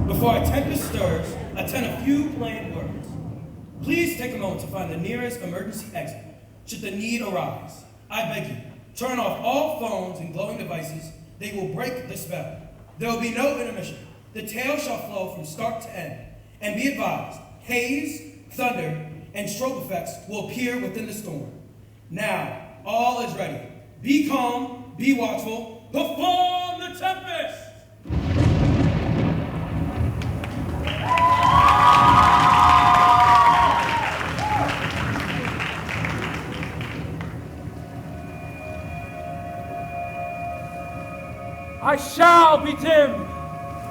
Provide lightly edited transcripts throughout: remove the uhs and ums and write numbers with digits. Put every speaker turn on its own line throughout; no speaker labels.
Before a tempest stirs, attend a few plain words. Please take a moment to find the nearest emergency exit. Should the need arise, I beg you, turn off all phones and glowing devices. They will break the spell. There will be no intermission. The tale shall flow from start to end. And be advised, haze, thunder, and strobe effects will appear within the storm. Now, all is ready. Be calm, be watchful, perform the Tempest!
I shall bedim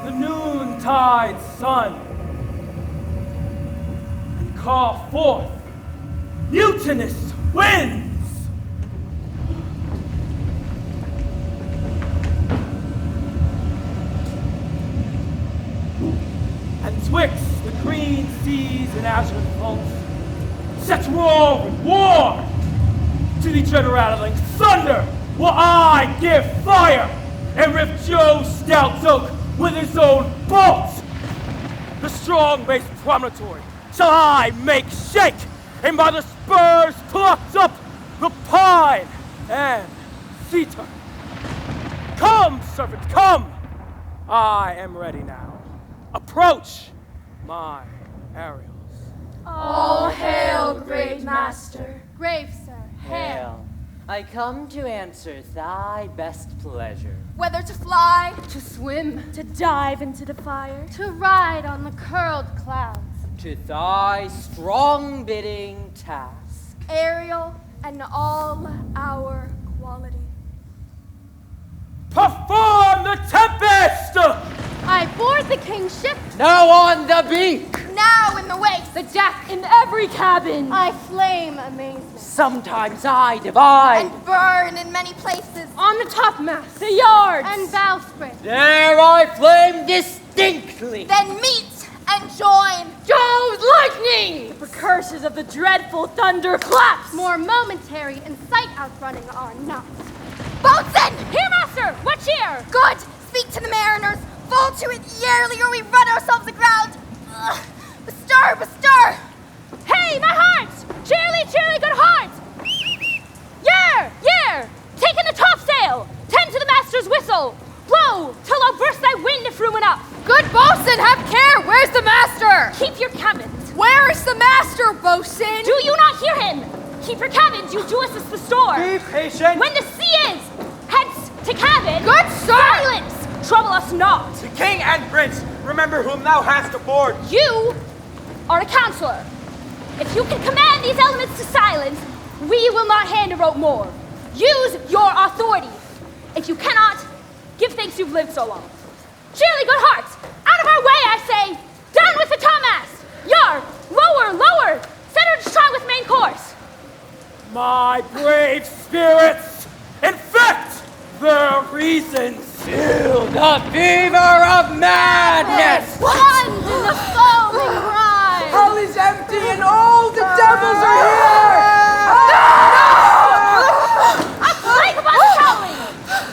the noontide sun and call forth mutinous winds. And twixt the green seas and azure floods, set roar and war. To the dread rattling thunder will I give fire, and rip Joe's stout oak with his own bolts. The strong-based promontory shall I make shake, and by the spurs plucked up the pine and cedar. Come, servant, come! I am ready now. Approach my aerials.
All hail, great master.
Grave, sir,
Hail. I come to answer thy best pleasure.
Whether to fly,
To swim, to dive into the fire,
to ride on the curled clouds,
To thy strong bidding task.
aerial and all our quality.
Perform the Tempest!
I board the king's ship,
Now on the beak!
now in the waist.
the deck in every cabin.
I flame amazement,
Sometimes I divide.
and burn in many places,
On the topmast, the yards,
and bowsprit.
There I flame distinctly.
Then meet and join.
Joe's lightning! The precursors of the dreadful thunder claps.
More momentary and sight outrunning are not. Boatswain!
Here, master! What cheer?
Good! Speak to the mariners. Fall to it yearly or we run ourselves aground. Bestir, bestir!
Hey, my hearts! Cheerly, cheerly, good hearts! Yare, yare! Take in the topsail! Tend to the master's whistle! Blow till thou burst thy wind if room enough!
Good boatswain, have care! Where's the master?
Keep your cabins!
Where is the master, boatswain?
Do you not hear him? Keep your cabins, you do assist the store!
Be patient!
When the sea is, heads to cabin!
Good sir!
Silence! Trouble us not!
The king and prince, remember whom thou hast aboard.
You are a counselor. If you can command these elements to silence, we will not hand a rope more. Use your authority. If you cannot, give thanks you've lived so long. Cheerly, good hearts! Out of our way, I say! Down with the topmast! Yar! Lower, lower! Set her to try with main course!
My brave spirits infect their reasons.
Feel the fever of madness!
Plunge in the foaming brine!
Hell is empty and all the devils are here!
A plague upon the howling!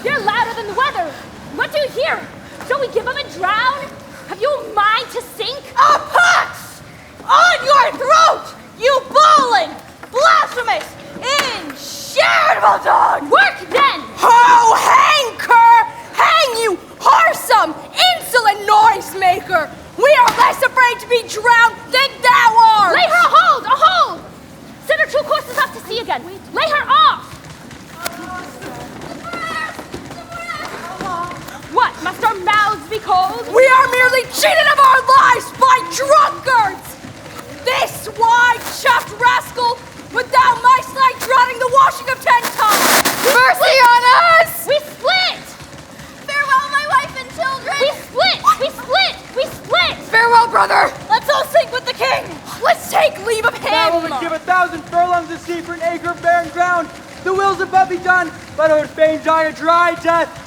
You're louder than the weather. What do you hear? Shall we give him a drown? Have you a mind to sink?
A pox on your throat, you bawling, blasphemous, inshareable dog!
Work then!
Oh, hang, cur! Hang, you whoresome, insolent noisemaker! We are less afraid to be drowned than thou art!
Lay her a hold! A hold! Set her 2 courses up to sea again. Lay her off! What, must our mouths be cold?
We are merely cheated of our lives by drunkards! This wide-chuffed rascal, but thou mightst like drowning the washing of 10 times! Mercy on us!
We split!
Farewell, my wife and children!
We split! We split! We split!
Farewell, brother! Let's all sink with the king! Let's take leave of him!
Thou would give 1,000 furlongs of sea for an acre of barren ground. The will's above be done, but I would fain die a dry death.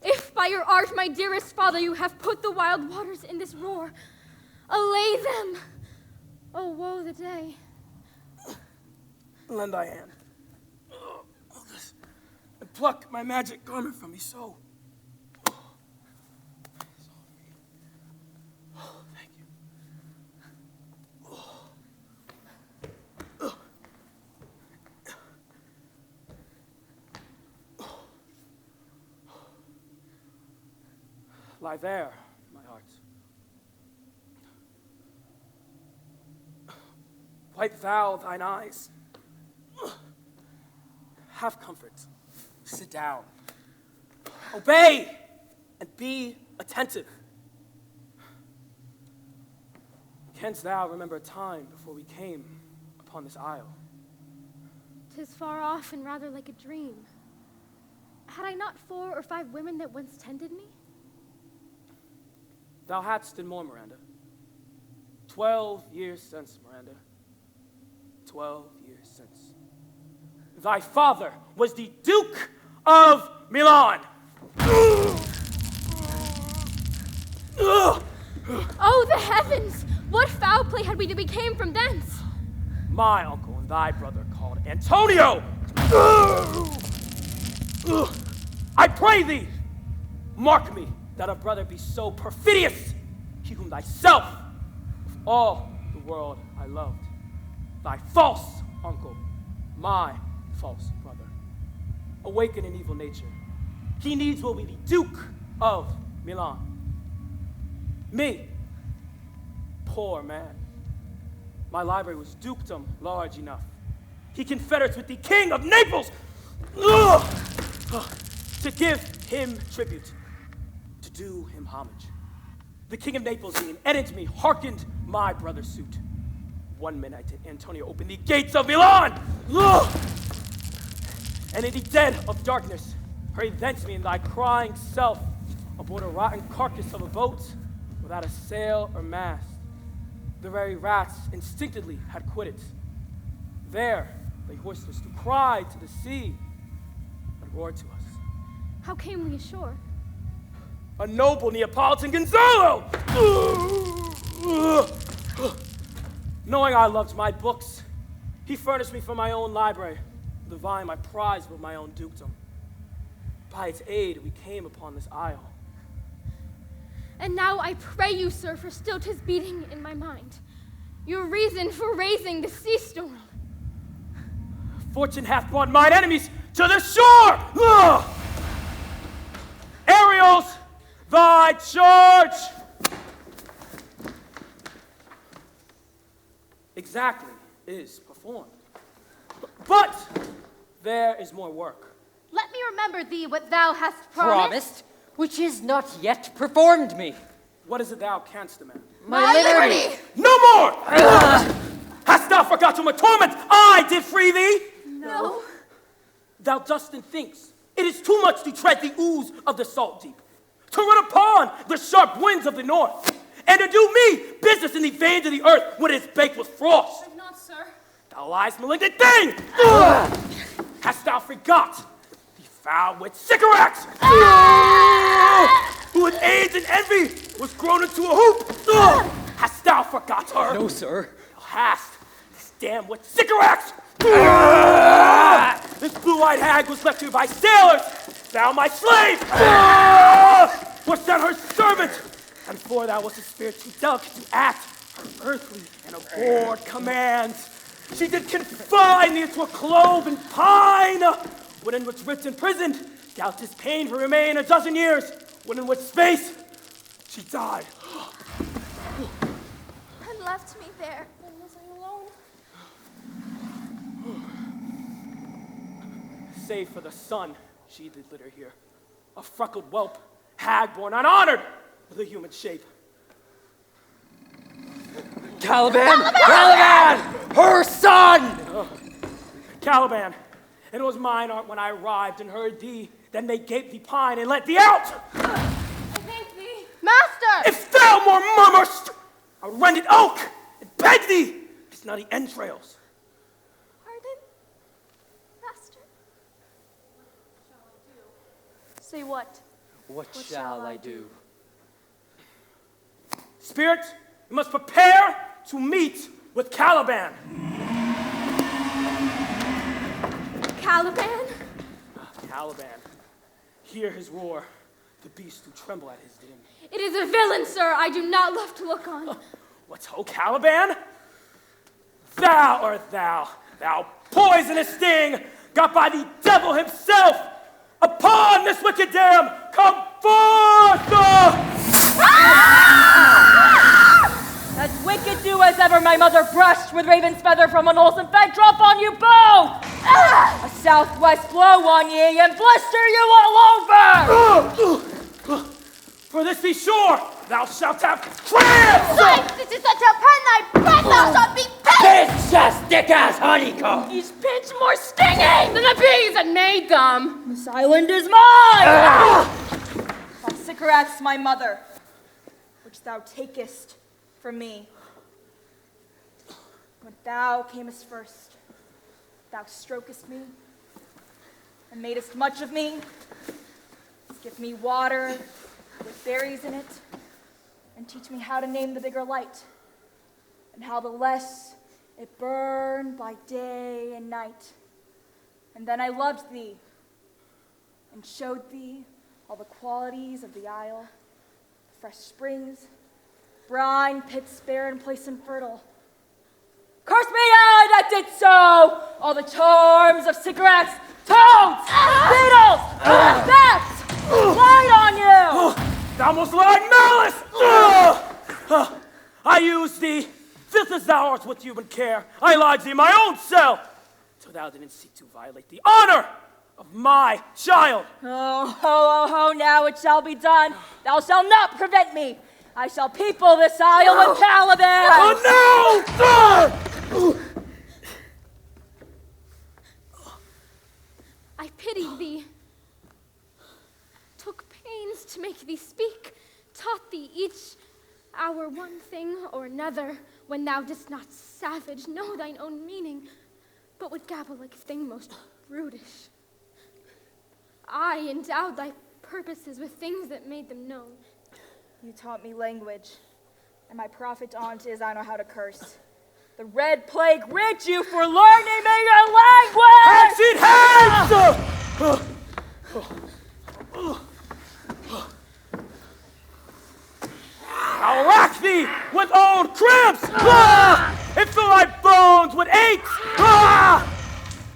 If by your art my
my dearest father, you have put the wild waters in this roar. Allay them. Oh, woe the day.
Lend thy hand. And pluck my magic garment from me so. Thank you. Lie there, my heart. Wipe thou thine eyes. Have comfort. Sit down. Obey and be attentive. Canst thou remember a time before we came upon this isle?
'Tis far off and rather like a dream. Had I not 4 or 5 women that once tended me?
Thou hadst and more, Miranda. 12 years since, Miranda. 12 years since. Thy father was the Duke of Milan.
Oh, the heavens! What foul play had we that we came from thence?
My uncle and thy brother called Antonio. I pray thee, mark me, that a brother be so perfidious, he whom thyself, of all the world I loved, thy false uncle, my false brother, awaken an evil nature. He needs will be the Duke of Milan. Me, poor man, my library was dukedom large enough. He confederates with the King of Naples to give him tribute, to do him homage. The King of Naples being entered me, hearkened my brother's suit. One midnight did Antonio open the gates of Milan, and in the dead of darkness, hurry thence me and thy crying self aboard a rotten carcass of a boat without a sail or mast. The very rats instinctively had quitted. There lay hoistless to cry to the sea and roar to us.
How came we ashore?
A noble Neapolitan Gonzalo! Knowing I loved my books, he furnished me from my own library the volume I prized with my own dukedom. By its aid, we came upon this isle.
And now I pray you, sir, for still 'tis beating in my mind, your reason for raising the sea storm.
Fortune hath brought mine enemies to the shore! Ariels, thy charge! Exactly is performed. But there is more work.
Let me remember thee what thou hast
Promised, which is not yet performed me.
What is it thou canst demand?
My liberty!
No more! Hast thou forgot whom a torment I did free thee?
No.
Thou dost and thinks it is too much to tread the ooze of the salt deep, to run upon the sharp winds of the north, and to do me business in the veins of the earth when it is baked with frost.
I'm not, sir.
Thou lies, malignant thing! Hast thou forgot the foul-wit Sycorax, who with AIDS and envy was grown into a hoop? Hast thou forgot her?
No, sir.
Thou hast. This damn wit Sycorax! This blue-eyed hag was left here by sailors. Thou, my slave, was then her servant. And before thou wast a spirit too delicate to act her earthly and abhorred commands, she did confine thee into a clove and pine, when in which writ imprisoned, doubt his pain will remain a dozen years, when in which space she died.
And left me there. When was I alone?
Save for the sun, she did litter here, a freckled whelp, hag-born, unhonored with a human shape.
Caliban! Caliban! Her son!
Caliban, it was mine art when I arrived and heard thee, then they gaped thee pine and let thee out.
I thank thee.
Master!
If thou more murmurest, I would rend it oak and beg thee his nutty entrails.
Pardon, master? What shall I do? Say what?
What shall I do?
Spirit, you must prepare to meet with Caliban.
Caliban?
Caliban. Hear his roar, the beasts who tremble at his din.
It is a villain, sir, I do not love to look on.
What's ho, Caliban? Thou art thou poisonous sting, got by the devil himself. Upon this wicked dam, come forth!
As wicked do as ever my mother brushed with raven's feather from an Olsen bed, drop on you both! A southwest blow on ye and blister you all over!
For this be sure, thou shalt have cramps!
Life, this is such a pen thy breath, thou shalt be pinched!
It's just thick-ass honeycomb!
He's pinched more stinging than the bees that made them!
This island is mine! By Sycorax my mother, which thou takest from me. When thou camest first, thou strokest me, and madest much of me. Give me water with berries in it, and teach me how to name the bigger light, and how the less it burned by day and night. And then I loved thee, and showed thee all the qualities of the isle, the fresh springs, brine, pits, barren place and fertile. Curse me I that did so! All the charms of Sycorax, toads, beetles, bats, light on you!
Thou most like malice! I used thee, filth as thou art with human care. I lied thee my own self, till thou didn't seek to violate the honor of my child.
Oh, now it shall be done. Thou shalt not prevent me. I shall people this isle with Caliban.
Oh no!
I pitied thee, took pains to make thee speak, taught thee each hour one thing or another, when thou didst not savage know thine own meaning, but would gabble like a thing most brutish. I endowed thy purposes with things that made them known.
You taught me language, and my profit on't is I know how to curse. The red plague rid you for learning me your language!
Exit hands! I'll rack thee with old cramps! And fill thy bones with apes!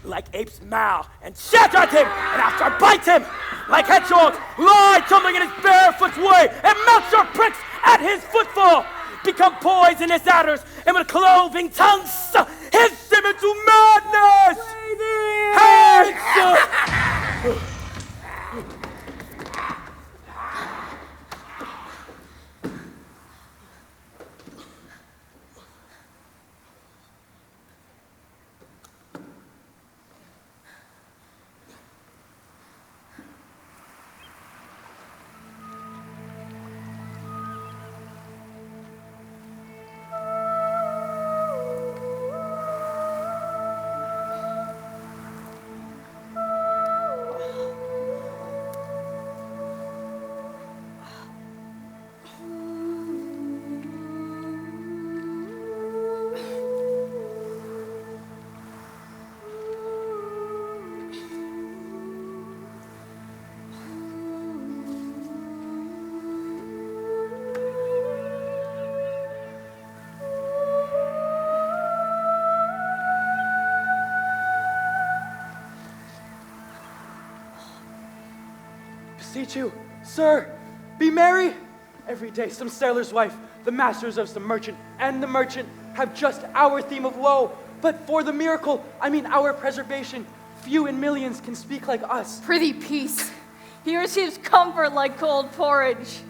Like apes mow and shatter at him, and after I bite him, like hedgehogs, lie tumbling in his barefoot way, and melt your pricks at his footfall. Become poisonous adders, and with cloven tongues, hiss him into madness! Hands!
Beseech you, sir, be merry. Every day some sailor's wife, the masters of some merchant, and the merchant have just our theme of woe. But for the miracle, I mean our preservation, few in millions can speak like us.
Prithee, peace. He receives comfort like cold porridge.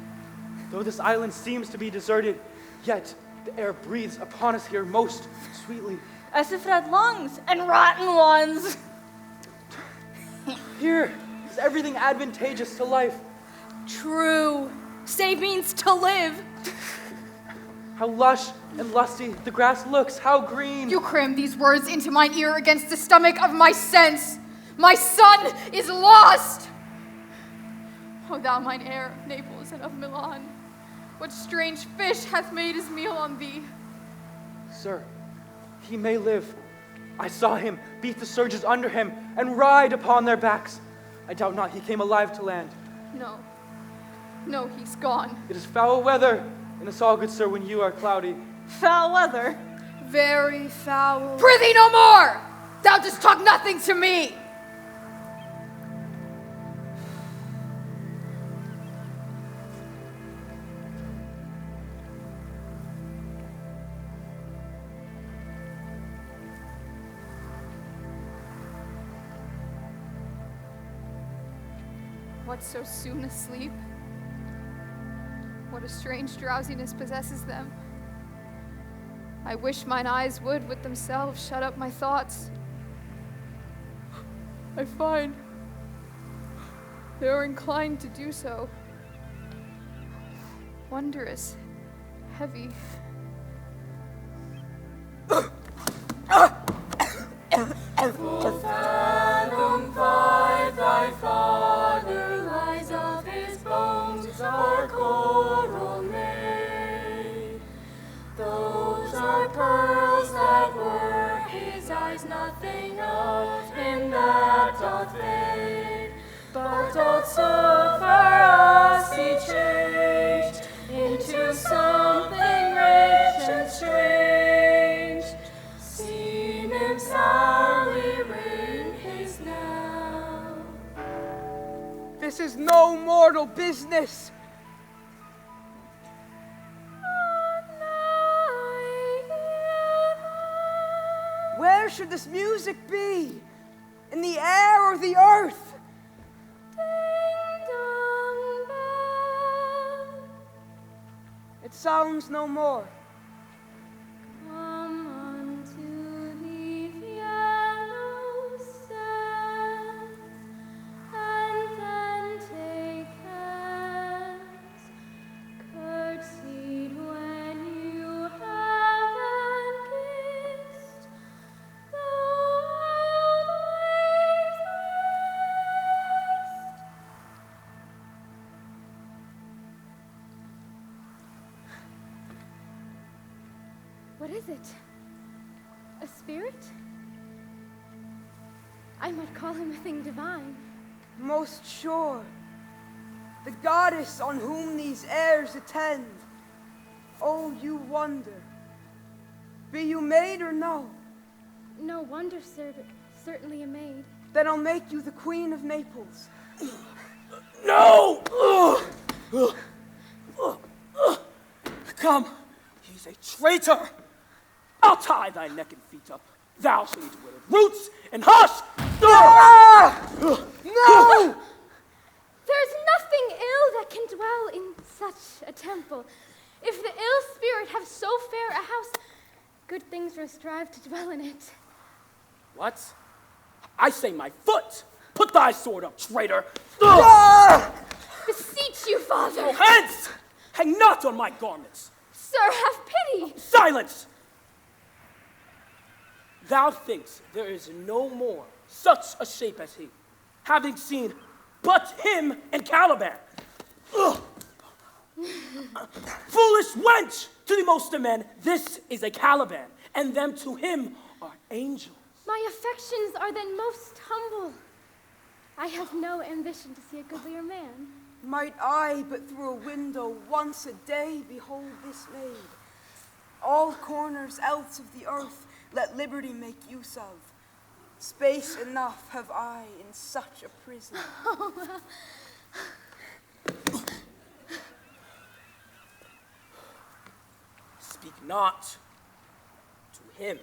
Though this island seems to be deserted, yet the air breathes upon us here most sweetly.
As if it had lungs and rotten ones.
Here is everything advantageous to life.
True. Save means to live.
How lush and lusty the grass looks, how green.
You cram these words into mine ear against the stomach of my sense. My son is lost. O thou mine heir of Naples and of Milan, what strange fish hath made his meal on thee?
Sir, he may live. I saw him beat the surges under him and ride upon their backs. I doubt not he came alive to land.
No. No, he's gone.
It is foul weather in us all, good sir, when you are cloudy.
Foul weather.
Very foul.
Prithee no more! Thou dost talk nothing to me! What, so soon asleep? What a strange drowsiness possesses them. I wish mine eyes would with themselves shut up my thoughts. I find they are inclined to do so. Wondrous, heavy.
Fathom five, thy father lies of his bones are coral made. Those are pearls that were his eyes, nothing of him that doth fade. But doth suffer us he changed into something rich and strange. Seen him sadly ring his knell.
This is no mortal business. Where should this music be? In the air or the earth?
Ding dong bell.
It sounds no more.
Come unto the yellow sands, and then take hands, curtsied when you haven't kissed the wild waves waste.
What is it? A spirit? I might call him a thing divine.
Most sure. The goddess on whom these airs attend. Oh, you wonder. Be you maid or no?
No wonder, sir, but certainly a maid.
Then I'll make you the Queen of Naples.
No! Come, he's a traitor. I'll tie thy neck and feet up. Thou shalt eat withered roots and hush.
No!
There's nothing ill that can dwell in such a temple. If the ill spirit have so fair a house, good things will strive to dwell in it.
What? I say my foot. Put thy sword up, traitor.
Beseech you, father.
Go hence! Hang not on my garments.
Sir, have pity.
Silence! Thou thinkst there is no more such a shape as he, having seen but him and Caliban. Ugh. Foolish wench! To the most of men, this is a Caliban, and them to him are angels.
My affections are then most humble. I have no ambition to see a goodlier man.
Might I but through a window once a day behold this maid? All corners else of the earth let liberty make use of. Space enough have I in such a prison.
Speak not to him.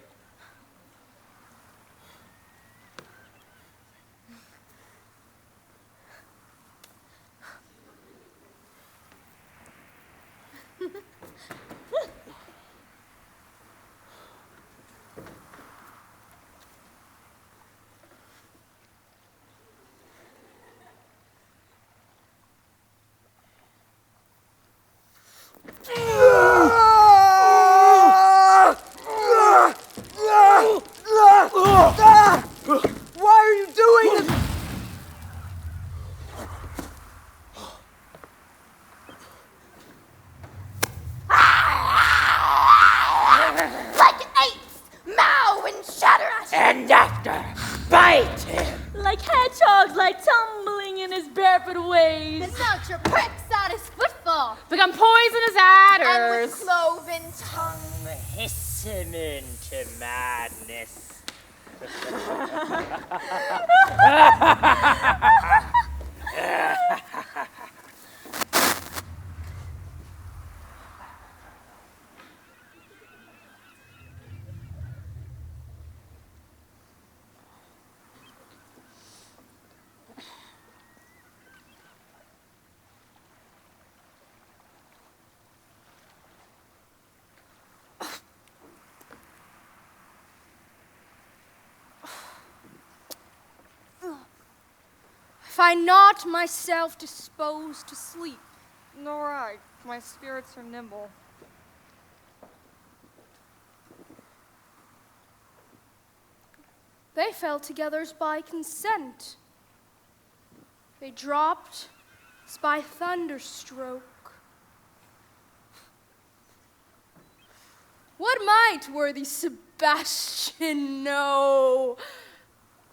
good ways.
And melt your pricks at his footfall.
Become poisonous
And
adders.
with cloven tongue.
Hiss him into madness.
Find not myself disposed to sleep.
Nor I. My spirits are nimble.
They fell together by consent. They dropped as by thunderstroke. What might worthy Sebastian know?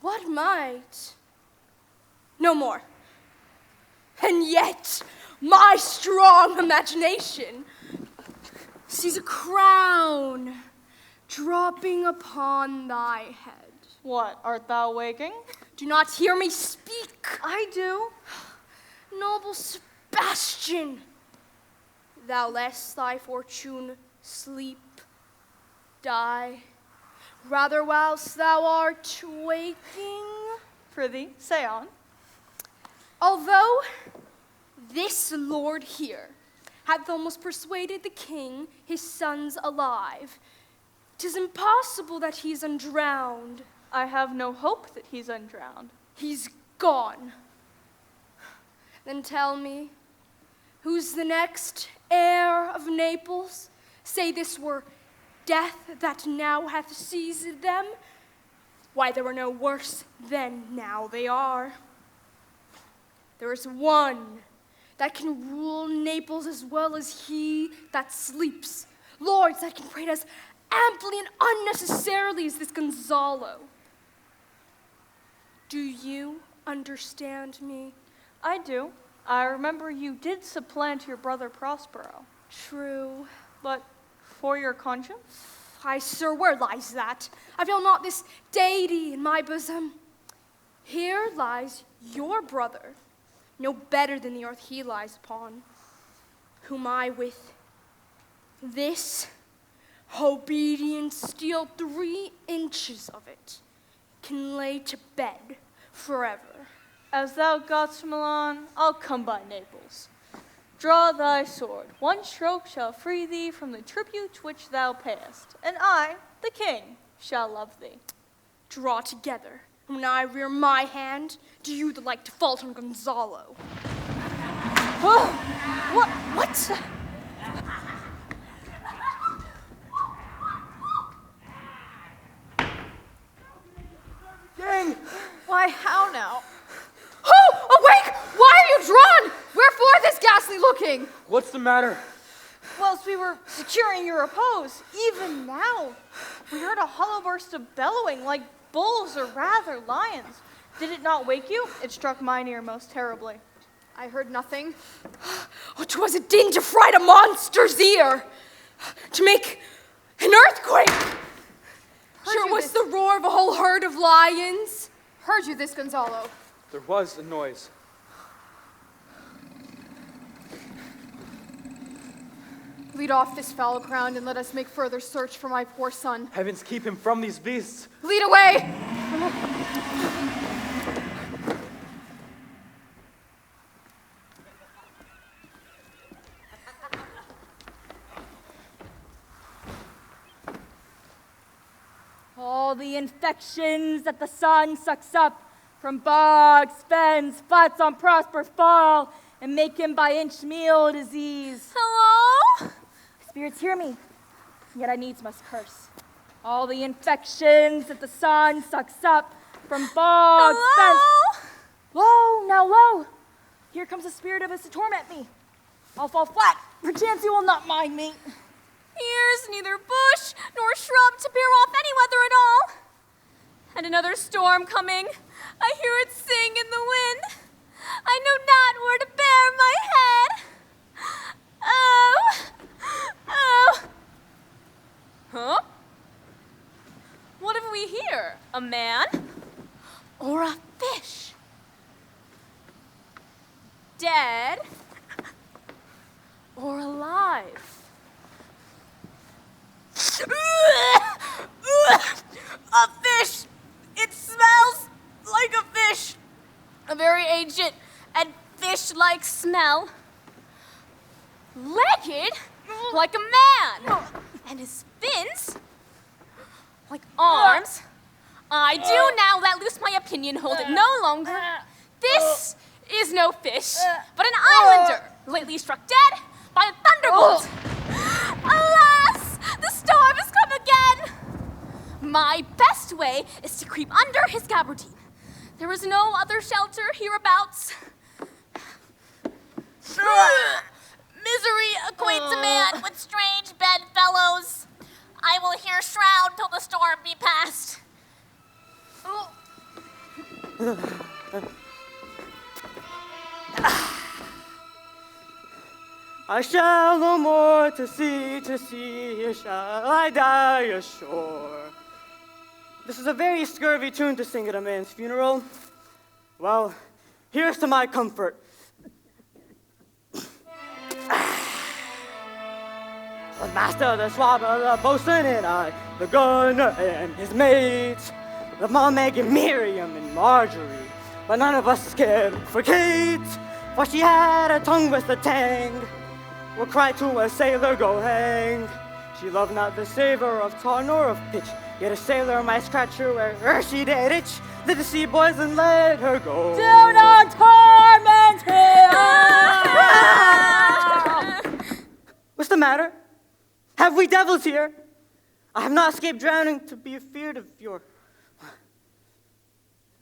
What might? No more. And yet, my strong imagination sees a crown dropping upon thy head.
What, art thou waking?
Do not hear me speak.
I do.
Noble Sebastian, thou lest thy fortune sleep, die, rather whilst thou art waking.
Prithee, say on.
Although this lord here hath almost persuaded the king his son's alive, 'tis impossible that he's undrowned.
I have no hope that he's undrowned.
He's gone. Then tell me, who's the next heir of Naples? Say this were death that now hath seized them. Why, there were no worse then, now they are. There is one that can rule Naples as well as he that sleeps. Lords that can prate as amply and unnecessarily as this Gonzalo. Do you understand me?
I do. I remember you did supplant your brother Prospero.
True.
But for your conscience?
Aye, sir, where lies that? I feel not this deity in my bosom. Here lies your brother, no better than the earth he lies upon, whom I with this obedient steel 3 inches of it can lay to bed forever.
As thou goest, Milan, I'll come by Naples. Draw thy sword. One stroke shall free thee from the tribute which thou payest, and I, the king, shall love thee.
Draw together, and when I rear my hand, do you the like to fault on Gonzalo.
Oh, what?
Gang!
Why, how now?
Oh, awake! Why are you drawn? Wherefore this ghastly looking?
What's the matter?
Whilst we were securing your repose, even now, we heard a hollow burst of bellowing like bulls or rather lions. Did it not wake you? It struck mine ear most terribly.
I heard nothing. Oh, 'twas a din to fright a monster's ear, to make an earthquake. Sure, it was the roar of a whole herd of lions.
Heard you this, Gonzalo?
There was a noise.
Lead off this foul ground and let us make further search for my poor son.
Heavens keep him from these beasts.
Lead away!
All the infections that the sun sucks up from bogs, fens, flats on Prosper Fall, and make him by inch meal disease.
Hello?
Spirits hear me, yet I needs must curse. All the infections that the sun sucks up from bogs, fens.
Hello?
Lo, now lo! Here comes the spirit of us to torment me. I'll fall flat, perchance you will not mind me.
Here's neither bush nor shrub to bear off any weather at all. And another storm coming. I hear it sing in the wind. I know not where to bear my head. Oh, oh. Huh? What have we here? A man? Or a fish? Dead? Or alive? A fish! It smells like a fish! A very ancient and fish-like smell. Legged like a man! And his fins like arms. I do now let loose my opinion, hold it no longer. This is no fish, but an islander, lately struck dead by a thunderbolt. Alas, the storm has come again. My best way is to creep under his gabardine. There is no other shelter hereabouts. Misery acquaints a man with strange bedfellows. I will here shroud till the storm be past.
I shall no more to see, here shall I die ashore. This is a very scurvy tune to sing at a man's funeral. Well, here's to my comfort. The master, the swabber, the bosun, and I, the gunner and his mates, the mom, Megan, Miriam, and Marjorie. But none of us cared for Kate, for she had a tongue with a tang. Would cry to a sailor, go hang. She loved not the savor of tar nor of pitch, yet a sailor might scratch her where she did itch. Let the sea boys and let her go.
Do not torment me!
What's the matter? Have we devils here? I have not escaped drowning to be afeard of your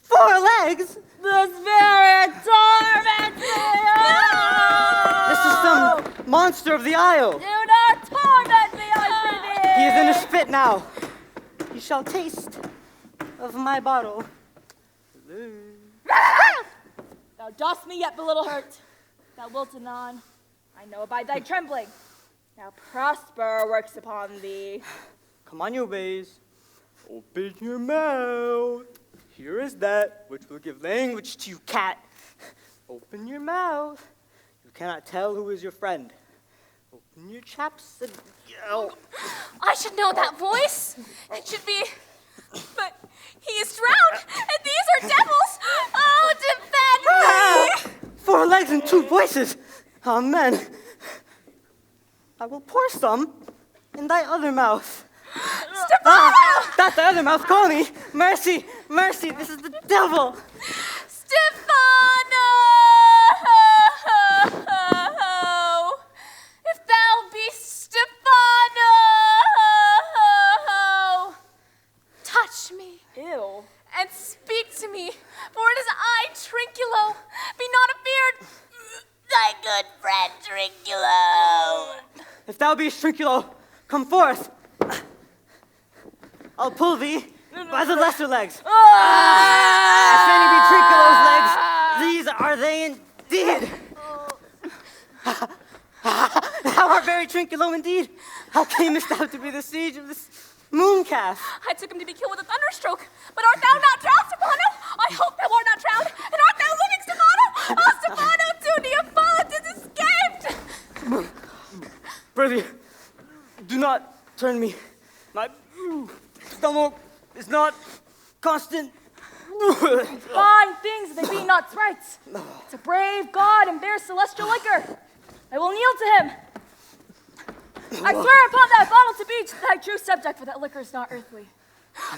4 legs.
The spirit torments me!
This is some monster of the isle.
Do not torment me, I prithee!
He is in a spit now. He shall taste of my bottle.
Thou dost me yet belittle hurt. Thou wilt anon. I know by thy trembling. Now prosper works upon thee.
Come on, you bays. Open your mouth. Here is that which will give language to you, cat. Open your mouth. You cannot tell who is your friend. Open your chaps and yell.
I should know that voice. It should be... But he is drowned, and these are devils. Oh, defend me!
4 legs and 2 voices. Amen. I will pour some in thy other mouth.
Stefano!
That's the other mouth. Call me. Mercy, mercy. This is the devil.
Stefano! If thou be Stefano, touch me.
Ew.
And speak to me, for it is I, Trinculo. Be not afeared, thy good friend Trinculo.
If thou be Trinculo, come forth. I'll pull thee by the lesser legs. If any be Trinculo's legs, these are they indeed. Thou art very Trinculo indeed. How camest thou to be the siege of this moon calf?
I took him to be killed with a thunderstroke, but art thou not drowned, Stefano? I hope thou art not drowned, and art thou living, Stefano? Oh, Stefano, to Neapolitan escaped!
Prithee, do not turn me. My stomach is not constant.
Fine things they be not sprites. It's a brave god and bears celestial liquor. I will kneel to him. I swear upon that bottle to be thy true subject, for that liquor is not earthly.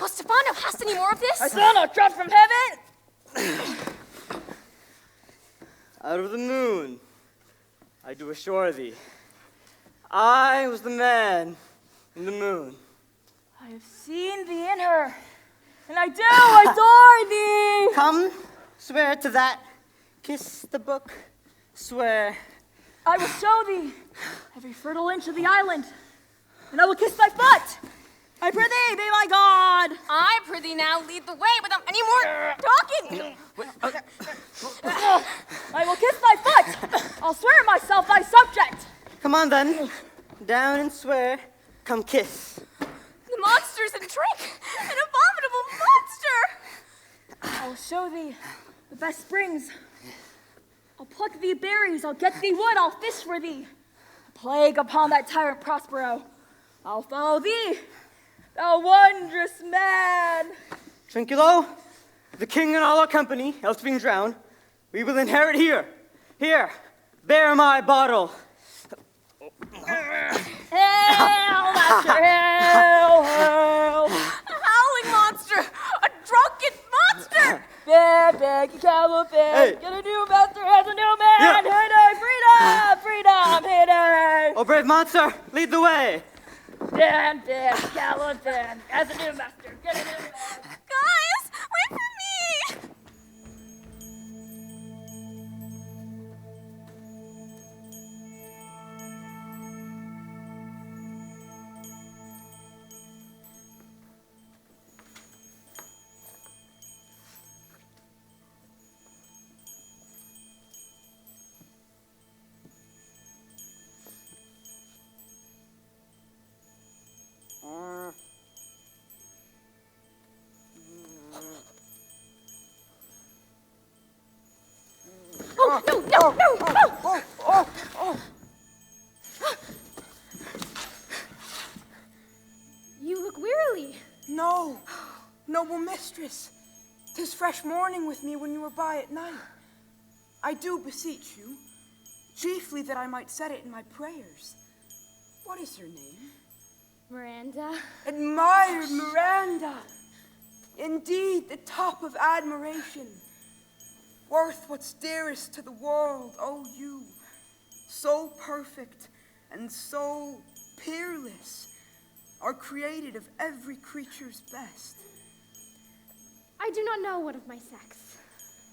Oh, Stefano, hast any more of this?
I saw no drop from heaven.
Out of the moon, I do assure thee, I was the man in the moon.
I have seen thee in her, and I do adore thee.
Come, swear to that. Kiss the book, swear.
I will show thee every fertile inch of the island, and I will kiss thy foot. I prithee, be my God!
I prithee now lead the way without any more talking.
I will kiss thy foot! I'll swear myself thy subject!
Come on then. Down and swear. Come kiss.
The monster's a trick, an abominable monster.
I'll show thee the best springs. I'll pluck thee berries, I'll get thee wood, I'll fish for thee. Plague upon that tyrant Prospero. I'll follow thee, thou wondrous man.
Trinculo, the king and all our company, else being drowned, we will inherit here. Here, bear my bottle.
Hail, master, hail, hail.
A howling monster, a drunken monster.
Bear, beg, gallop,
Hey.
get a new master, has a new man.
Yeah.
Heyday, freedom, freedom, heyday.
Oh, brave monster, lead the way.
Dan, gallop, has a new master, get a new man.
Guys, wait for me.
Oh, no, no, no, no! You look wearily.
No, noble mistress. 'Tis fresh morning with me when you were by at night. I do beseech you, chiefly that I might set it in my prayers. What is your name?
Miranda.
Admired Miranda. Indeed, the top of admiration. Worth what's dearest to the world, oh you. So perfect and so peerless, are created of every creature's best.
I do not know one of my sex.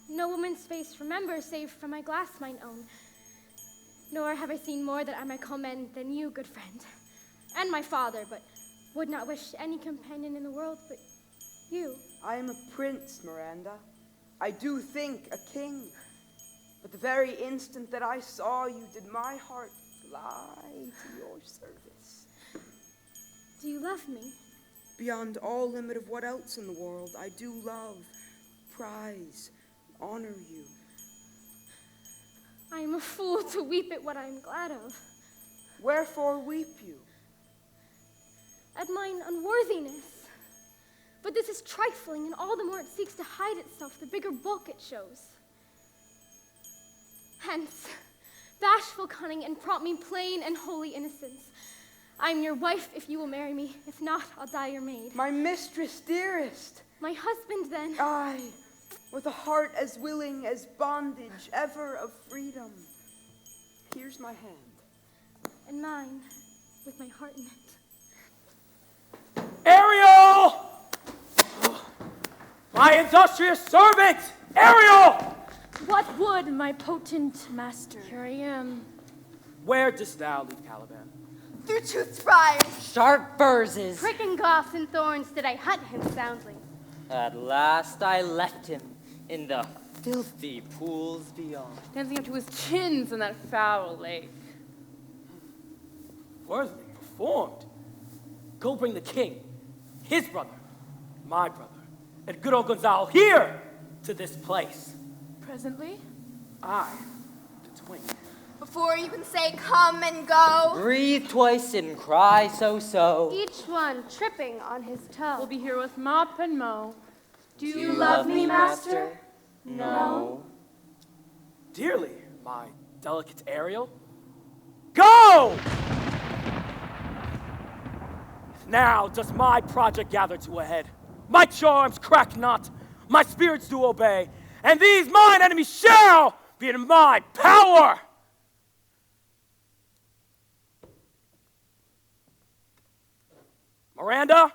No woman's face remember, save from my glass mine own. Nor have I seen more that I might commend than you, good friend, and my father, but would not wish any companion in the world but you.
I am a prince, Miranda. I do think a king. But the very instant that I saw you, did my heart fly to your service.
Do you love me?
Beyond all limit of what else in the world, I do love, prize, honor you.
I am a fool to weep at what I am glad of.
Wherefore weep you?
At mine unworthiness. But this is trifling, and all the more it seeks to hide itself, the bigger bulk it shows. Hence, bashful cunning, and prompt me plain and holy innocence. I am your wife if you will marry me. If not, I'll die your maid.
My mistress dearest.
My husband, then.
I, with a heart as willing as bondage ever of freedom. Here's my hand.
And mine, with my heart in it.
Ariel! My industrious servant, Ariel!
What would my potent master? Here I am.
Where didst thou leave Caliban?
Through tooth thrive.
Sharp burzes.
Pricking goths and thorns did I hunt him soundly.
At last I left him in the filthy pools beyond.
Dancing up to his chins in that foul lake.
Worthily performed. Go bring the king, his brother, my brother, and good old Gonzalo here to this place.
Presently?
I, the twin.
Before you can say come and go.
Breathe twice and cry so.
Each one tripping on his toe.
We'll be here with mop and mow.
Do
You love me, master? No.
Dearly, my delicate Ariel. Go! Now does my project gather to a head. My charms crack not, my spirits do obey, and these mine enemies shall be in my power. Miranda?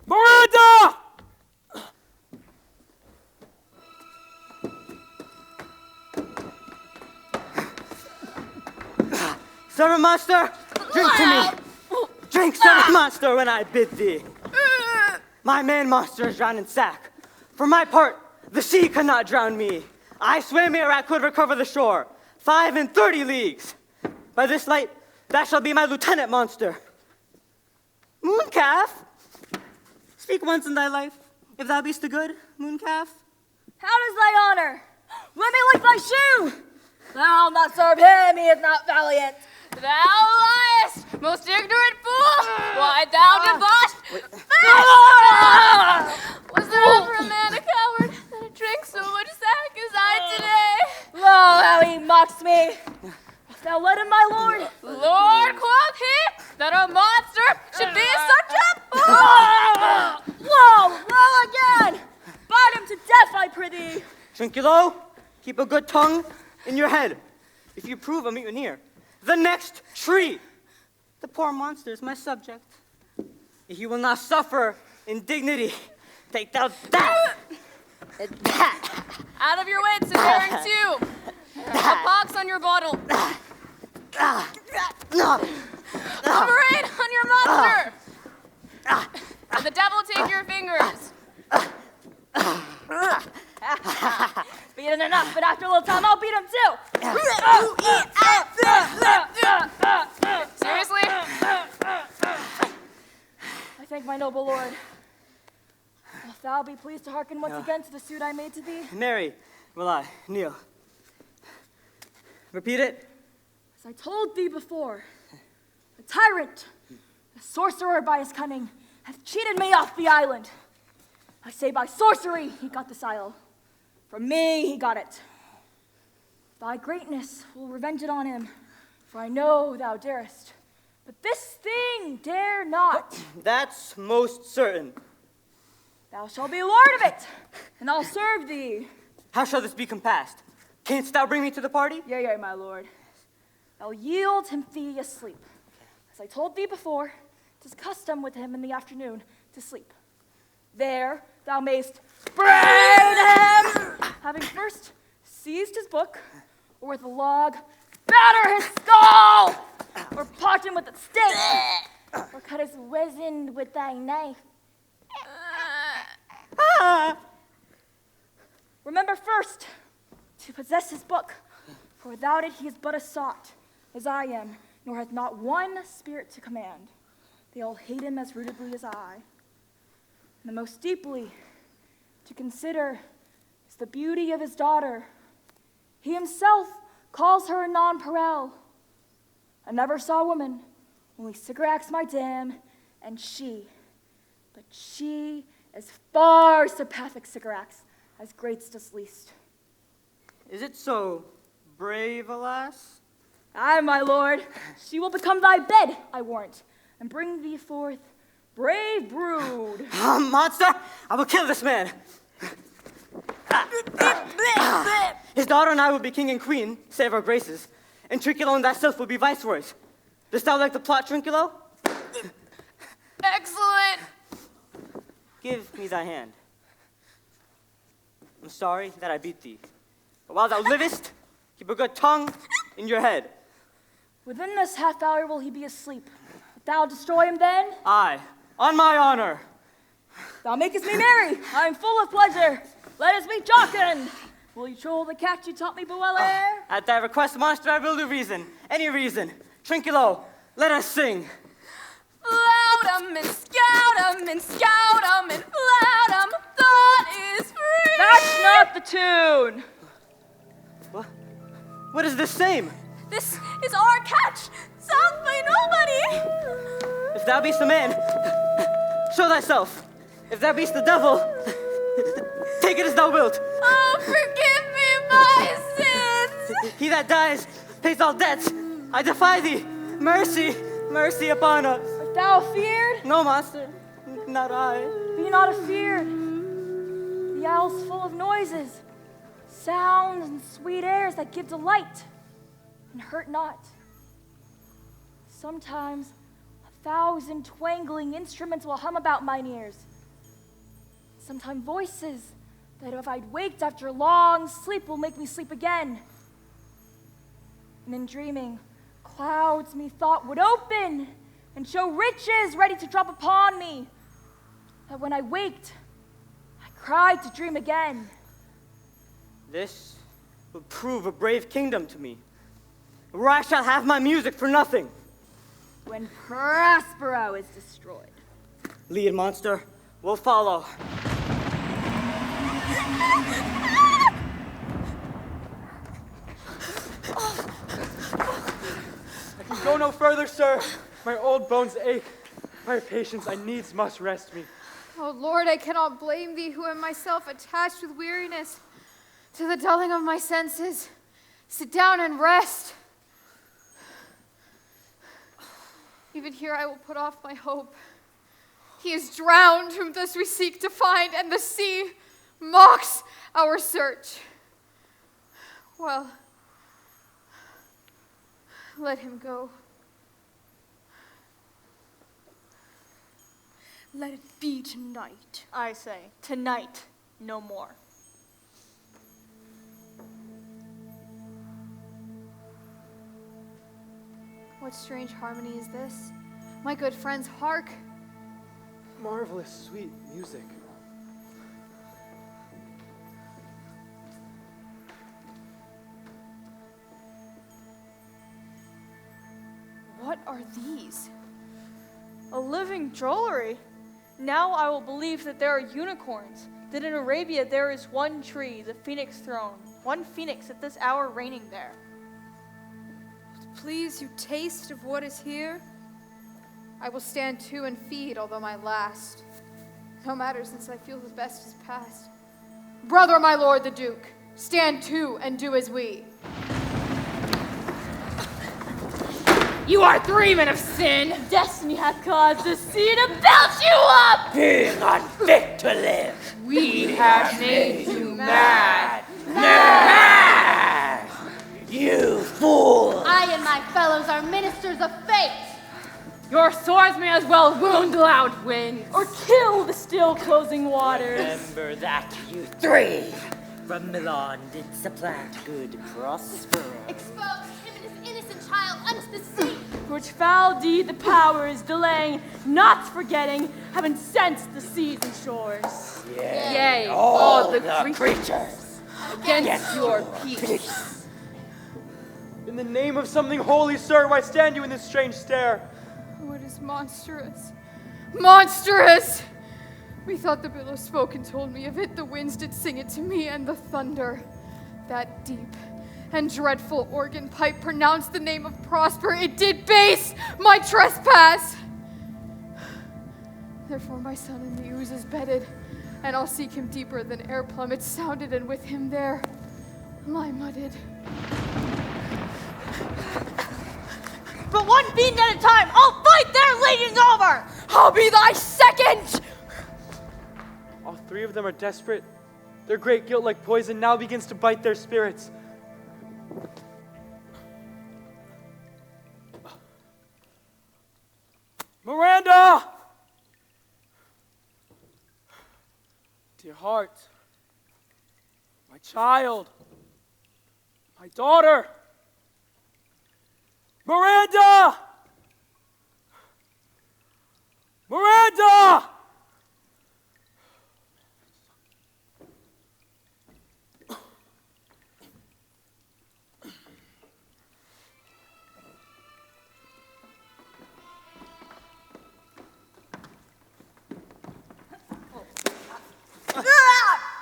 Miranda!
Servant monster, drink to me. Drink, servant monster, when I bid thee. My man monster is drowned in sack. For my part, the sea could not drown me. I swam ere I could recover the shore, 35 leagues. By this light, that shall be my lieutenant monster. Mooncalf, speak once in thy life, if thou be'st a good mooncalf.
How does thy honor? Let me lick thy shoe! Thou'll not serve him, he is not valiant.
Thou liest, most ignorant fool! Why, thou debauched Was there ever a man a coward that drank so much sack as I today?
Lo, how he mocks me! Wilt thou let him, my lord?
Lord, quoth he, that a monster should be such a
Lo, again! Bite him to death, I prithee!
Trinculo, keep a good tongue in your head. If you prove a mutineer, the next tree. The poor monster is my subject. If you will not suffer indignity, take thou that and that.
Out of your wits and bearing too. A pox on your bottle. A brain on your monster. And the devil take your fingers.
Beaten enough, but after a little time, I'll beat him too!
Seriously?
I thank my noble lord. Wilt thou be pleased to hearken once again to the suit I made to thee?
Mary, will I kneel? Repeat it.
As I told thee before, the tyrant, the sorcerer by his cunning, hath cheated me off the island. I say by sorcery he got this isle. From me he got it. Thy greatness will revenge it on him, for I know thou darest. But this thing dare not.
That's most certain.
Thou shalt be lord of it, and I'll serve thee.
How shall this be compassed? Canst thou bring me to the party?
Yea, my lord. I'll yield him thee asleep. As I told thee before, 'tis custom with him in the afternoon to sleep. There thou mayst brain him, having first seized his book, or with a log batter his skull, or part him with a stick, or cut his weasand with thy knife. Remember first to possess his book, for without it he is but a sot, as I am, nor hath not one spirit to command. They all hate him as rootedly as I. And the most deeply to consider is the beauty of his daughter. He himself calls her a nonpareil. I never saw a woman, only Sycorax my dam, and she. But she is far surpasseth Sycorax, as greatest as least.
Is it so brave, alas?
Aye, my lord, she will become thy bed, I warrant, and bring thee forth brave brood.
Monster, I will kill this man. His daughter and I will be king and queen, save our graces, and Trinculo and thyself will be viceroys. Dost thou like the plot, Trinculo?
Excellent.
Give me thy hand. I'm sorry that I beat thee, but while thou livest, keep a good tongue in your head.
Within this half hour will he be asleep. Wilt thou destroy him then?
Aye, on my honor.
Thou makest me merry. I am full of pleasure. Let us be jocund. Will you troll the cat you taught me bewail ere?
At thy request, monster, I will do reason. Any reason. Trinculo, let us sing.
Flout 'em and scout 'em and scout 'em and flout 'em. Thought is free.
That's not the tune.
What is this same?
This is our catch, sung by nobody.
If thou be'st a man, show thyself. If thou be'st the devil, take it as thou wilt.
Oh, forgive me my sins.
He that dies pays all debts. I defy thee. Mercy, mercy upon us.
Art thou afeared?
No, master, not I.
Be not afeared. The owl's full of noises, sounds, and sweet airs that give delight and hurt not. Sometimes 1,000 twangling instruments will hum about mine ears. Sometimes voices that if I'd waked after long sleep will make me sleep again. And in dreaming,
clouds methought would open and show riches ready to drop upon me. That when I waked, I cried to dream again.
This will prove a brave kingdom to me, where I shall have my music for nothing.
When Prospero is destroyed.
Lead, monster. We'll follow.
I can go no further, sir. My old bones ache. My patience, I needs must rest me.
Oh Lord, I cannot blame thee, who am myself attached with weariness to the dulling of my senses. Sit down and rest. Even here I will put off my hope. He is drowned, whom thus we seek to find, and the sea mocks our search. Well, let him go.
Let it be tonight. I say, tonight, no more.
What strange harmony is this? My good friends, hark!
Marvelous, sweet music.
What are these?
A living drollery. Now I will believe that there are unicorns, that in Arabia there is one tree, the phoenix throne, one phoenix at this hour reigning there.
Please you taste of what is here? I will stand to and feed, although my last. No matter, since I feel the best is past. Brother, my lord the Duke, stand to and do as we. You are three men of sin!
Destiny hath caused the sea to belch you up!
Being unfit to live.
We have made you mad.
Mad! You fool!
I and my fellows are ministers of fate,
Your swords may as well wound the loud winds.
or kill the still closing waters.
Remember that, you three! From Milan did supplant good Prospero.
Expose him and his innocent child unto the sea, for which foul deed the power is delaying, not forgetting, having sensed the seas and shores.
Yea,
all the creatures
against your peace.
In the name of something holy, sir, why stand you in this strange stare?
Oh, it is monstrous. Monstrous! Methought the billow spoke and told me of it. The winds did sing it to me, and the thunder, that deep and dreadful organ pipe, pronounced the name of Prosper. It did base my trespass. Therefore my son in the ooze is bedded, and I'll seek him deeper than air plummets sounded, and with him there lie mudded.
But one fiend at a time, I'll fight their legions over!
I'll be thy second!
All three of them are desperate. Their great guilt, like poison, now begins to bite their spirits.
Miranda! Dear heart, my child, my daughter, Miranda! Miranda!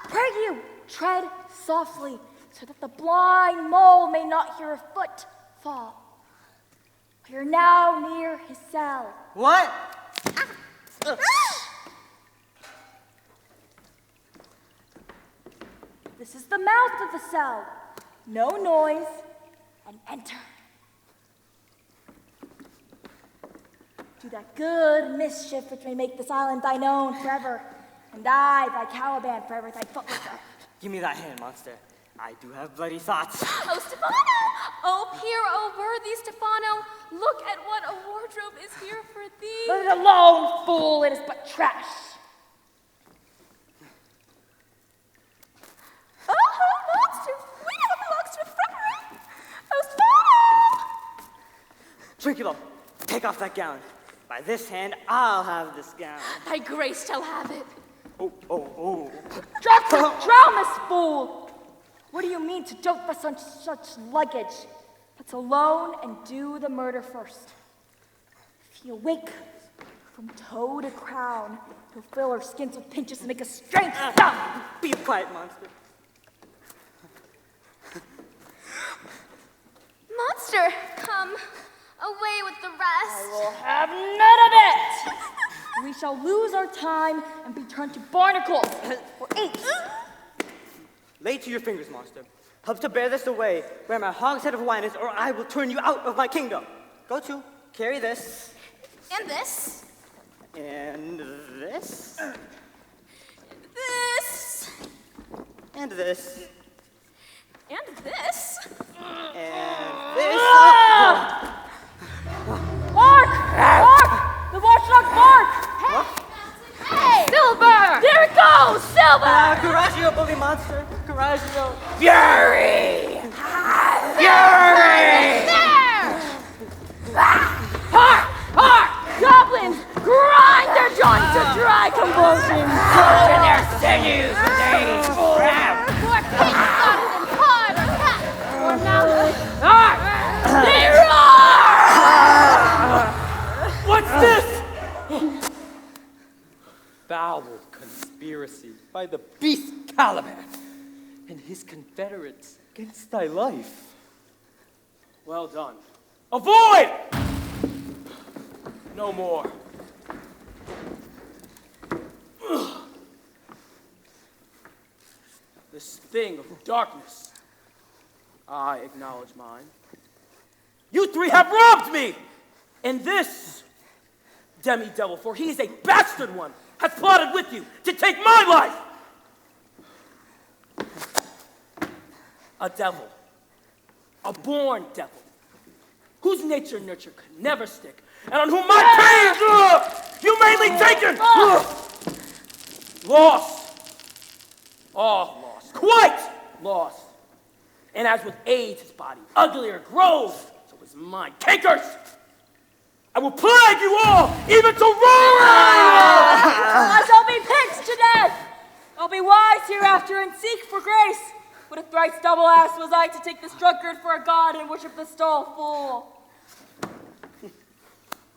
Pray you, tread softly, so that the blind mole may not hear a foot fall. We are now near his cell.
What?
This is the mouth of the cell. No noise, and enter. Do that good mischief which may make this island thine own forever, and I, thy Caliban, forever thy footlesser.
Give me that hand, monster. I do have bloody thoughts.
Oh, Stefano! Oh, peer, oh, worthy Stefano, look at what a wardrobe is here for thee.
Let it alone, fool, it is but trash.
Oh, monster, we know it belongs to a frippery. Oh, Stefano!
Trinculo, take off that gown. By this hand, I'll have this gown.
Thy grace shall have it.
Oh.
Drown this fool! What do you mean to dote for such luggage? Let's alone and do the murder first. If he awake from toe to crown, he'll fill our skins with pinches and make us strange stuff.
Be quiet, monster.
Monster, come away with the rest.
We'll have none of it! We shall lose our time and be turned to barnacles or apes.
Lay to your fingers, monster. Help to bear this away, where my hogshead of wine is, or I will turn you out of my kingdom. Go to, carry this.
And this.
And this.
This.
And this.
And this.
And this.
Bark! Bark! The watchdog bark! Hey! Silver! There it goes! Silver!
Coraggio, bully monster. Coraggio.
Fury!
There! Hark! Goblins! Grind their joints to dry convulsions!
In their sinews, they grab!
More pig-spotted than cod or cat or mouse! They roar!
What's this? Foul conspiracy by the beast Caliban and his confederates against thy life. Well done. Avoid! No more. This thing of darkness, I acknowledge mine. You three have robbed me! And this demi-devil, for he is a bastard one, has plotted with you to take my life! A devil, a born devil, whose nature and nurture could never stick, and on whom my pain, humanely taken! Lost. All lost. Quite lost. And as with age his body uglier grows, so is mine. Takers! I will plague you all, even to roaring!
I shall be pinched to death! I'll be wise hereafter and seek for grace. What a thrice double ass was I to take this drunkard for a god and worship the stall fool.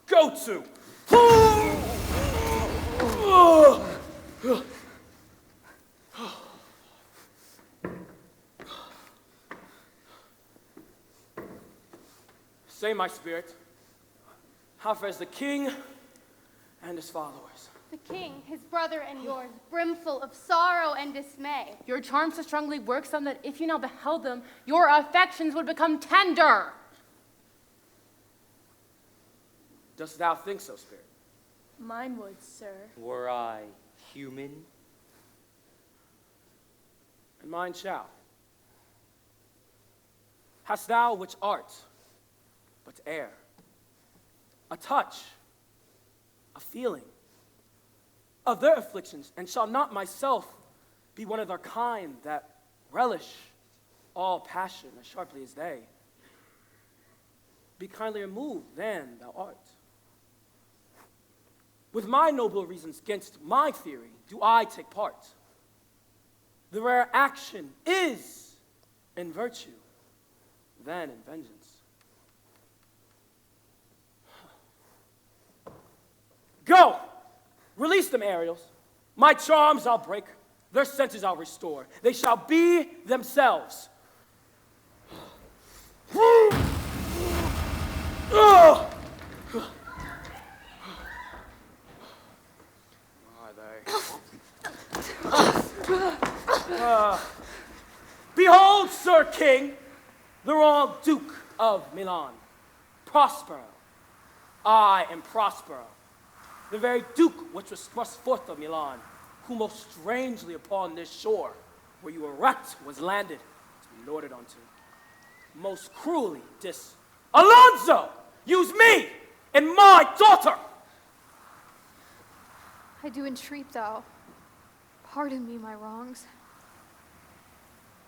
Go to. Say, my spirit, how fares the king and his followers?
The king, his brother, and yours, brimful of sorrow and dismay.
Your charms so strongly work some that if you now beheld them, your affections would become tender.
Dost thou think so, spirit?
Mine would, sir.
Were I human?
And mine shall. Hast thou which art but air, a touch, a feeling of their afflictions, and shall not myself be one of their kind that relish all passion as sharply as they? Be kindlier moved than thou art. With my noble reasons against my theory do I take part. The rare action is in virtue, then in vengeance. Go! Release them, Ariels. My charms I'll break, their senses I'll restore. They shall be themselves. Behold, Sir King, the royal Duke of Milan, Prospero. I am Prospero, the very Duke which was thrust forth of Milan, who most strangely upon this shore, where you were wrecked, was landed, to be lorded unto. Most cruelly Alonso used me and my daughter.
I do entreat thou, pardon me my wrongs.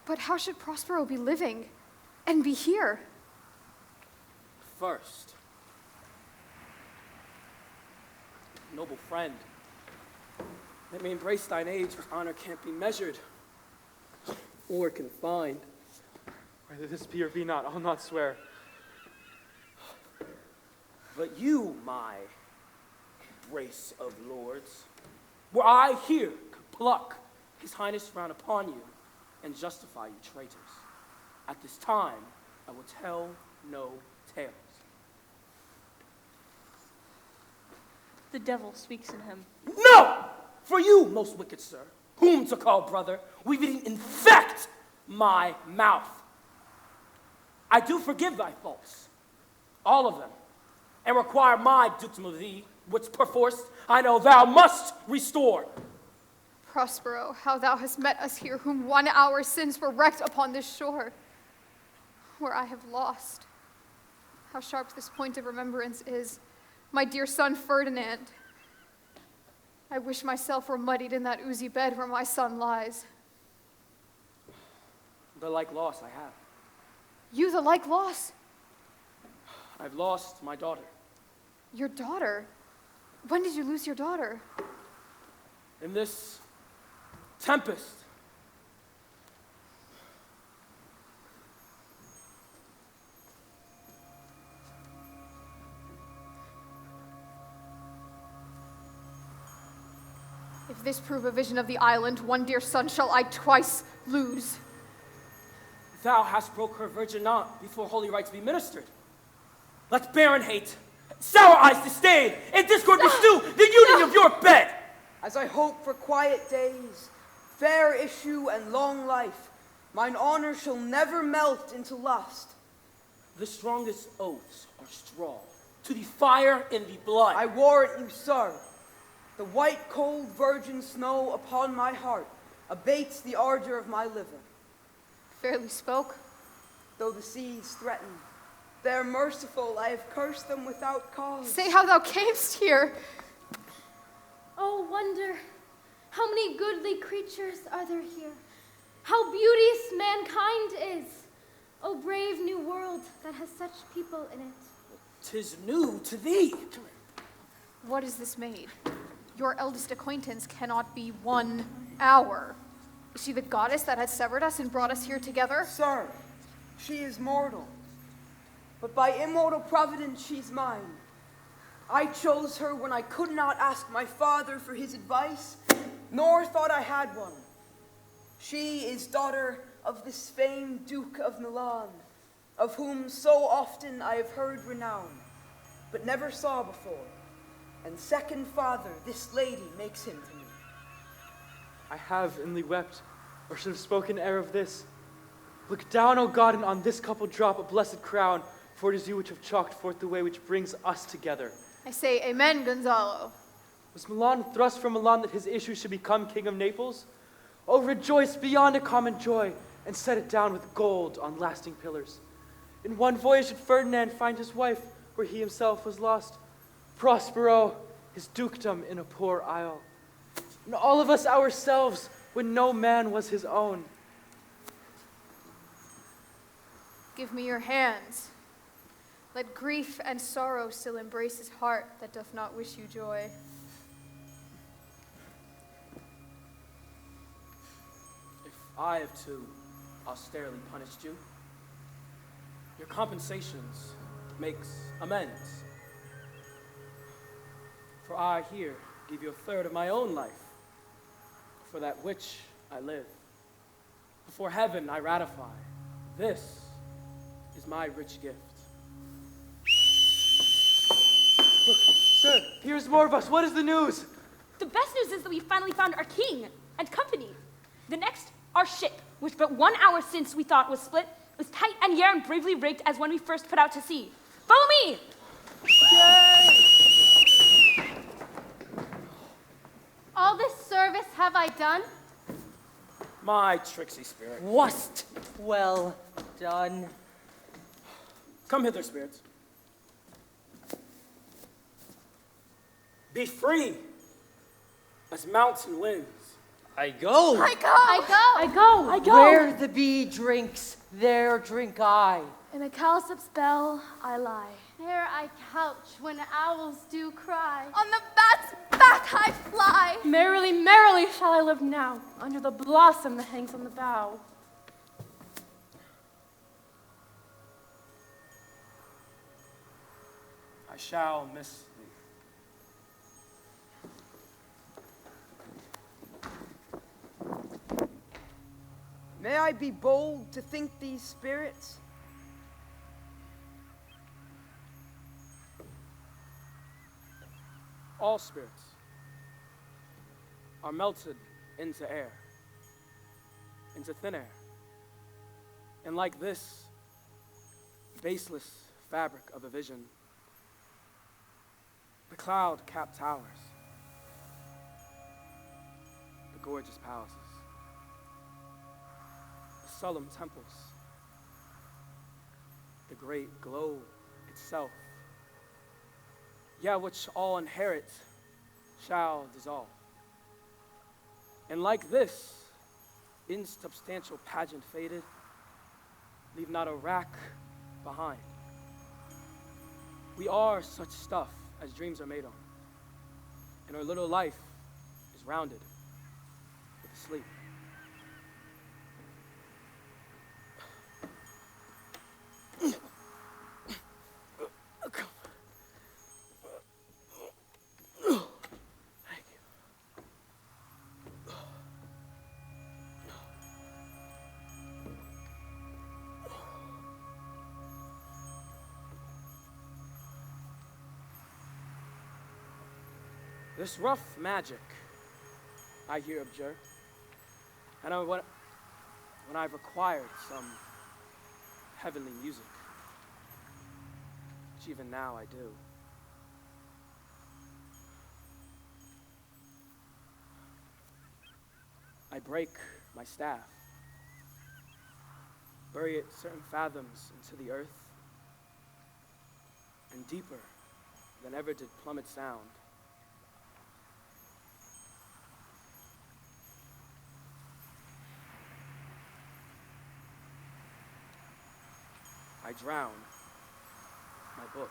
But how should Prospero be living and be here?
First, noble friend. Let me embrace thine age whose honor can't be measured or confined.
Whether this be or be not, I'll not swear.
But you, my race of lords, were I here could pluck his highness frown upon you and justify you traitors. At this time, I will tell no tales.
The devil speaks in him.
No! For you, most wicked sir, whom to call brother, we would infect my mouth. I do forgive thy faults, all of them, and require my dukedom of thee, which perforce I know thou must restore.
Prospero, how thou hast met us here, whom 1 hour since were wrecked upon this shore, where I have lost. How sharp this point of remembrance is, my dear son Ferdinand. I wish myself were muddied in that oozy bed where my son lies.
The like loss I have.
You the like loss?
I've lost my daughter.
Your daughter? When did you lose your daughter?
In this tempest.
If this prove a vision of the island, one dear son shall I twice lose.
Thou hast broke her virgin not before holy rites be ministered. Let barren hate, sour eyes disdain, and discord bestew the union of your bed.
As I hope for quiet days, fair issue and long life, mine honor shall never melt into lust.
The strongest oaths are straw, to the fire and the blood.
I warrant you, sir, the white cold virgin snow upon my heart abates the ardor of my liver.
Fairly spoke.
Though the seas threaten, they're merciful, I have cursed them without cause.
Say how thou camest here.
Oh, wonder, how many goodly creatures are there here? How beauteous mankind is! Oh, brave new world that has such people in it.
'Tis new to thee.
What is this maid? Your eldest acquaintance cannot be 1 hour. Is she the goddess that had severed us and brought us here together?
Sir, she is mortal, but by immortal providence she's mine. I chose her when I could not ask my father for his advice, nor thought I had one. She is daughter of this famed Duke of Milan, of whom so often I have heard renown, but never saw before. And second father, this lady makes him to me.
I have inly wept, or should have spoken ere of this. Look down, O God, and on this couple drop a blessed crown, for it is you which have chalked forth the way which brings us together.
I say amen, Gonzalo.
Was Milan thrust from Milan that his issue should become king of Naples? Oh, rejoice beyond a common joy, and set it down with gold on lasting pillars. In one voyage did Ferdinand find his wife, where he himself was lost. Prospero, his dukedom in a poor isle. And all of us ourselves, when no man was his own.
Give me your hands. Let grief and sorrow still embrace his heart that doth not wish you joy.
If I have too austerely punished you, your compensations makes amends. For I here give you a third of my own life, for that which I live. Before heaven I ratify, this is my rich gift.
Look, sir, here's more of us. What is the news?
The best news is that we finally found our king and company. The next, our ship, which but 1 hour since we thought was split, was tight and yare and bravely rigged as when we first put out to sea. Follow me!
All this service have I done?
My tricksy spirit.
Wast well done.
Come hither, spirits. Be free as mountain winds.
I go.
I go.
Where the bee drinks, there drink I.
In a cowslip's bell I lie.
There I couch when owls do cry.
On the bat's back I fly.
Merrily, merrily shall I live now, under the blossom that hangs on the bough.
I shall miss thee.
May I be bold to think these spirits?
All spirits are melted into air, into thin air. And like this baseless fabric of a vision, the cloud-capped towers, the gorgeous palaces, the solemn temples, the great globe itself, yeah, which all inherit shall dissolve. And like this insubstantial pageant faded, leave not a rack behind. We are such stuff as dreams are made on, and our little life is rounded with a sleep. This rough magic I hear observed, and when I've acquired some heavenly music, which even now I do, I break my staff, bury it certain fathoms into the earth, and deeper than ever did plummet sound, I drown my book.